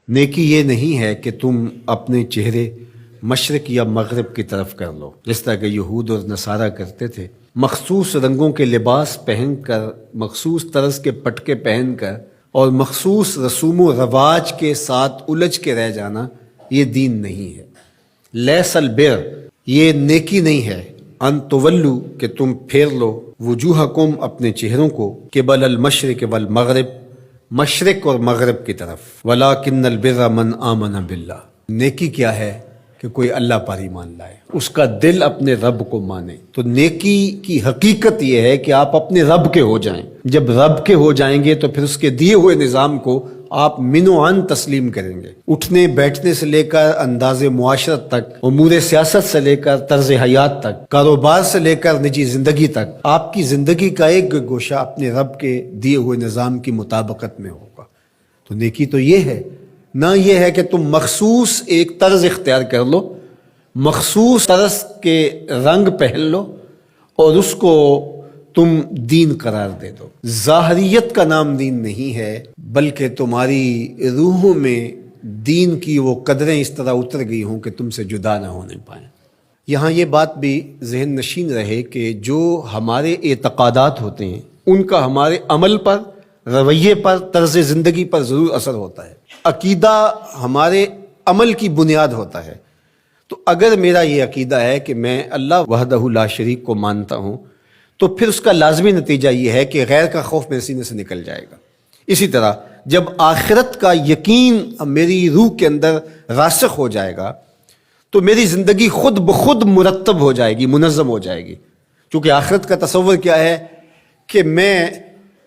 نیکی یہ نہیں ہے کہ تم اپنے چہرے مشرق یا مغرب کی طرف کر لو، جس طرح کہ یہود اور نصارہ کرتے تھے، مخصوص رنگوں کے لباس پہن کر، مخصوص طرز کے پٹکے پہن کر اور مخصوص رسوم و رواج کے ساتھ الجھ کے رہ جانا، یہ دین نہیں ہے۔ لیس البر، یہ نیکی نہیں ہے، ان تولو، کہ تم پھیر لو، وجوہکم، اپنے چہروں کو، قبل المشرق والمغرب، مشرق اور مغرب کی طرف، ولیکن البر من آمن باللہ، نیکی کیا ہے کہ کوئی اللہ پر ایمان لائے، اس کا دل اپنے رب کو مانے۔ تو نیکی کی حقیقت یہ ہے کہ آپ اپنے رب کے ہو جائیں۔ جب رب کے ہو جائیں گے تو پھر اس کے دیے ہوئے نظام کو آپ من و عن تسلیم کریں گے۔ اٹھنے بیٹھنے سے لے کر انداز معاشرت تک، امور سیاست سے لے کر طرز حیات تک، کاروبار سے لے کر نجی زندگی تک، آپ کی زندگی کا ایک گوشہ اپنے رب کے دیے ہوئے نظام کی مطابقت میں ہوگا۔ تو نیکی تو یہ ہے، نہ یہ ہے کہ تم مخصوص ایک طرز اختیار کر لو، مخصوص طرز کے رنگ پہن لو اور اس کو تم دین قرار دے دو۔ ظاہریت کا نام دین نہیں ہے، بلکہ تمہاری روحوں میں دین کی وہ قدریں اس طرح اتر گئی ہوں کہ تم سے جدا نہ ہونے پائیں۔ یہاں یہ بات بھی ذہن نشین رہے کہ جو ہمارے اعتقادات ہوتے ہیں ان کا ہمارے عمل پر، رویے پر، طرز زندگی پر ضرور اثر ہوتا ہے۔ عقیدہ ہمارے عمل کی بنیاد ہوتا ہے۔ تو اگر میرا یہ عقیدہ ہے کہ میں اللہ وحدہ لا شریک کو مانتا ہوں، تو پھر اس کا لازمی نتیجہ یہ ہے کہ غیر کا خوف میرے سینے سے نکل جائے گا۔ اسی طرح جب آخرت کا یقین میری روح کے اندر راسخ ہو جائے گا تو میری زندگی خود بخود مرتب ہو جائے گی، منظم ہو جائے گی۔ کیونکہ آخرت کا تصور کیا ہے کہ میں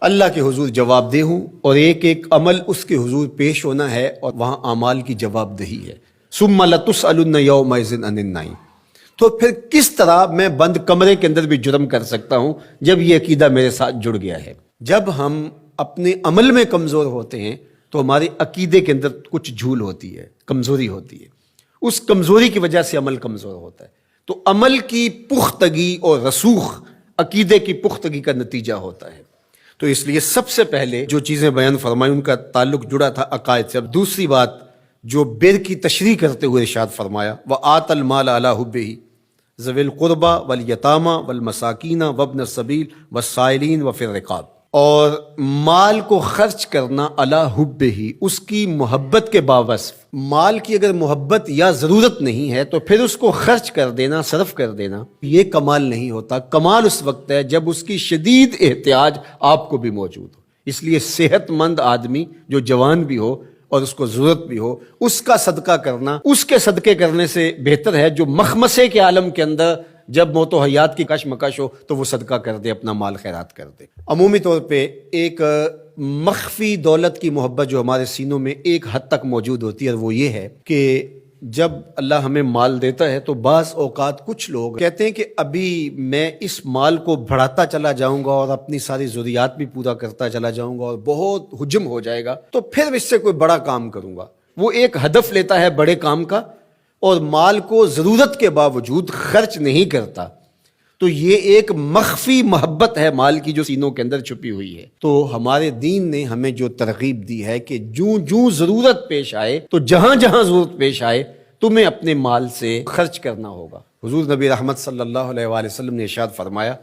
اللہ کے حضور جواب دہ ہوں اور ایک ایک عمل اس کے حضور پیش ہونا ہے اور وہاں اعمال کی جواب دہی ہے۔ ثم لتسألن یومئذ عن النعیم۔ تو پھر کس طرح میں بند کمرے کے اندر بھی جرم کر سکتا ہوں جب یہ عقیدہ میرے ساتھ جڑ گیا ہے؟ جب ہم اپنے عمل میں کمزور ہوتے ہیں تو ہمارے عقیدے کے اندر کچھ جھول ہوتی ہے، کمزوری ہوتی ہے، اس کمزوری کی وجہ سے عمل کمزور ہوتا ہے۔ تو عمل کی پختگی اور رسوخ عقیدے کی پختگی کا نتیجہ ہوتا ہے۔ تو اس لیے سب سے پہلے جو چیزیں بیان فرمائی ان کا تعلق جڑا تھا عقائد سے۔ اب دوسری بات جو بر کی تشریح کرتے ہوئے ارشاد فرمایا، وآت المال علی حبہ ذوی القربى والیتامى والمساکین وابن السبیل والسائلین وفی الرقاب، اور مال کو خرچ کرنا علی حبہ، اس کی محبت کے باوصف۔ مال کی اگر محبت یا ضرورت نہیں ہے تو پھر اس کو خرچ کر دینا، صرف کر دینا، یہ کمال نہیں ہوتا۔ کمال اس وقت ہے جب اس کی شدید احتیاج آپ کو بھی موجود ہو۔ اس لیے صحت مند آدمی جو جوان بھی ہو اور اس کو ضرورت بھی ہو، اس کا صدقہ کرنا اس کے صدقے کرنے سے بہتر ہے جو مخمسے کے عالم کے اندر جب موت و حیات کی کشمکش ہو تو وہ صدقہ کر دے، اپنا مال خیرات کر دے۔ عمومی طور پہ ایک مخفی دولت کی محبت جو ہمارے سینوں میں ایک حد تک موجود ہوتی ہے، اور وہ یہ ہے کہ جب اللہ ہمیں مال دیتا ہے تو بعض اوقات کچھ لوگ کہتے ہیں کہ ابھی میں اس مال کو بڑھاتا چلا جاؤں گا اور اپنی ساری ضروریات بھی پورا کرتا چلا جاؤں گا اور بہت حجم ہو جائے گا تو پھر اس سے کوئی بڑا کام کروں گا۔ وہ ایک ہدف لیتا ہے بڑے کام کا اور مال کو ضرورت کے باوجود خرچ نہیں کرتا۔ تو یہ ایک مخفی محبت ہے مال کی جو سینوں کے اندر چھپی ہوئی ہے۔ تو ہمارے دین نے ہمیں جو ترغیب دی ہے کہ جوں ضرورت پیش آئے تو جہاں جہاں ضرورت پیش آئے تمہیں اپنے مال سے خرچ کرنا ہوگا۔ حضور نبی رحمت صلی اللہ علیہ وآلہ وسلم نے ارشاد فرمایا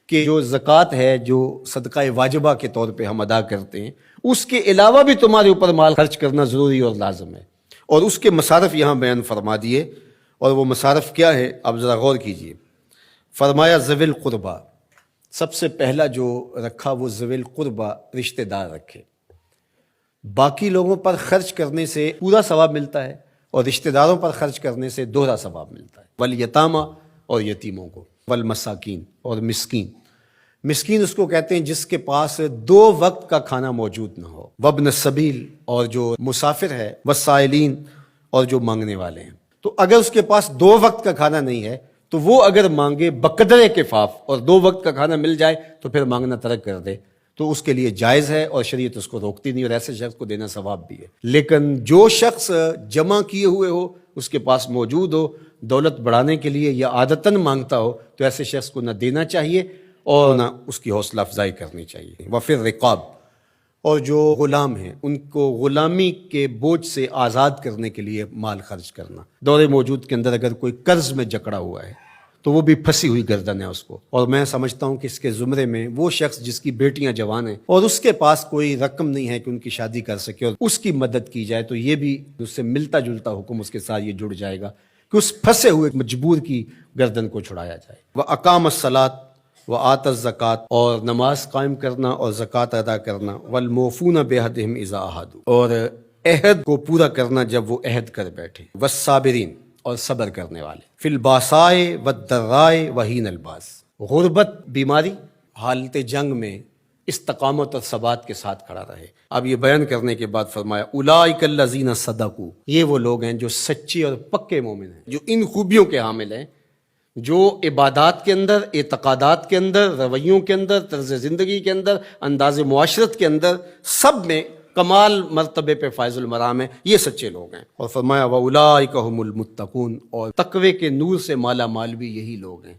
کہ جو زکوٰۃ ہے، جو صدقہ واجبہ کے طور پہ ہم ادا کرتے ہیں، اس کے علاوہ بھی تمہارے اوپر مال خرچ کرنا ضروری اور لازم ہے، اور اس کے مصارف یہاں بیان فرما دیے۔ اور وہ مصارف کیا ہے آپ ذرا غور کیجئے۔ فرمایا ذوی القربہ، سب سے پہلا جو رکھا وہ ذوی القربہ، رشتہ دار رکھے۔ باقی لوگوں پر خرچ کرنے سے پورا ثواب ملتا ہے اور رشتہ داروں پر خرچ کرنے سے دوہرا ثواب ملتا ہے۔ والیتامى، اور یتیموں کو، والمساکین، اور مسکین۔ مسکین اس کو کہتے ہیں جس کے پاس 2 وقت کا کھانا موجود نہ ہو، وابن السبیل، اور جو مسافر ہے، والسائلین، اور جو مانگنے والے ہیں۔ تو اگر اس کے پاس 2 وقت کا کھانا نہیں ہے تو وہ اگر مانگے بقدر کفاف اور 2 وقت کا کھانا مل جائے تو پھر مانگنا ترک کر دے تو اس کے لیے جائز ہے اور شریعت اس کو روکتی نہیں، اور ایسے شخص کو دینا ثواب بھی ہے۔ لیکن جو شخص جمع کیے ہوئے ہو، اس کے پاس موجود ہو، دولت بڑھانے کے لیے یا عادتاً مانگتا ہو، تو ایسے شخص کو نہ دینا چاہیے اور نہ اس کی حوصلہ افزائی کرنی چاہیے۔ وفی الرقاب، اور جو غلام ہیں ان کو غلامی کے بوجھ سے آزاد کرنے کے لیے مال خرچ کرنا۔ دور موجود کے اندر اگر کوئی قرض میں جکڑا ہوا ہے تو وہ بھی پھنسی ہوئی گردن ہے اس کو، اور میں سمجھتا ہوں کہ اس کے زمرے میں وہ شخص جس کی بیٹیاں جوان ہیں اور اس کے پاس کوئی رقم نہیں ہے کہ ان کی شادی کر سکے اور اس کی مدد کی جائے، تو یہ بھی اس سے ملتا جلتا حکم اس کے ساتھ یہ جڑ جائے گا کہ اس پھنسے ہوئے مجبور کی گردن کو چھڑایا جائے۔ وَأَقَامَ الصَّلَاةَ وَآتَى الزَّكَاةَ، اور نماز قائم کرنا اور زکوٰۃ ادا کرنا، وَالْمُوفُونَ بِعَهْدِهِمْ إِذَا عَاهَدُوا، اور عہد کو پورا کرنا جب وہ عہد کر بیٹھے، وَالصَّابِرِينَ، اور صبر کرنے والے، فی الباسائے والضراء وحین الباس، غربت، بیماری، حالت جنگ میں استقامت اور ثبات کے ساتھ کھڑا رہے۔ اب یہ بیان کرنے کے بعد فرمایا اولئک الذین صدقوا، یہ وہ لوگ ہیں جو سچے اور پکے مومن ہیں، جو ان خوبیوں کے حامل ہیں، جو عبادات کے اندر، اعتقادات کے اندر، رویوں کے اندر، طرز زندگی کے اندر، انداز معاشرت کے اندر، سب میں کمال مرتبے پہ فائز المرام ہے، یہ سچے لوگ ہیں۔ اور فرمایا وَأُولَئِکَ هُمُ الْمُتَّقُونَ، اور تقوی کے نور سے مالا مال بھی یہی لوگ ہیں۔